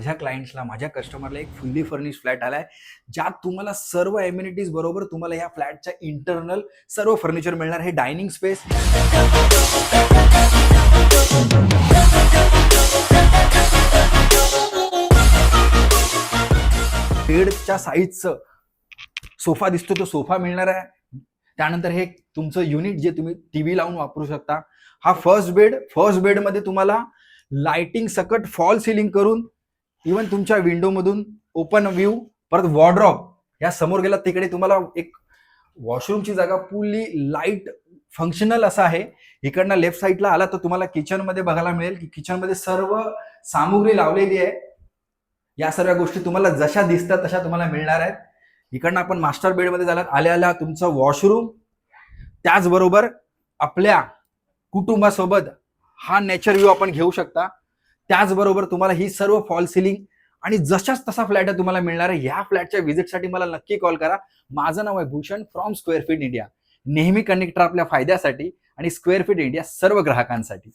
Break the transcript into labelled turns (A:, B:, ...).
A: माझ्या क्लायंट्सला, माझ्या कस्टमरला एक फुल्ली फर्निश्ड फ्लॅट आलाय, ज्यात तुम्हाला सर्व एम्युनिटीज बरोबर तुम्हाला या फ्लॅटच्या इंटरनल सर्व फर्निचर मिळणार. हे डायनिंग स्पेस, बेडच्या साईजचं सोफा दिसतो तो सोफा मिळणार आहे. त्यानंतर हे तुमचं युनिट जे तुम्ही टीव्ही लावून वापरू शकता. हा फर्स्ट बेडमध्ये तुम्हाला लाइटिंग सकट फॉल सिलिंग करून इवन तुमच्या विंडो मधून ओपन व्ह्यू, परत वॉर्डरॉब या समोर गेला तिकडे तुम्हाला एक वॉशरूमची जागा फुल्ली लाईट फंक्शनल असा आहे. इकडनं लेफ्ट साईडला आला तर तुम्हाला किचन मध्ये बघायला मिळेल की किचन मध्ये सर्व सामुग्री लावलेली आहे. या सर्व गोष्टी तुम्हाला जशा दिसतात तशा तुम्हाला मिळणार आहेत. इकडनं आपण मास्टर बेड मध्ये झालात, आल्या तुमचं वॉशरूम, त्याचबरोबर आपल्या कुटुंबासोबत हा नेचर व्ह्यू आपण घेऊ शकता. त्याचबरोबर तुम्हाला ही सर्व फॉल सिलिंग आणि जशाच तसा फ्लॅट आहे तुम्हाला मिळणार आहे. ह्या फ्लॅटच्या व्हिजिटसाठी मला नक्की कॉल करा. माझं नाव आहे Bhushan from square fit India. नेहमी कनेक्टर आपल्या फायद्यासाठी आणि स्क्वेअर फीट इंडिया सर्व ग्राहकांसाठी.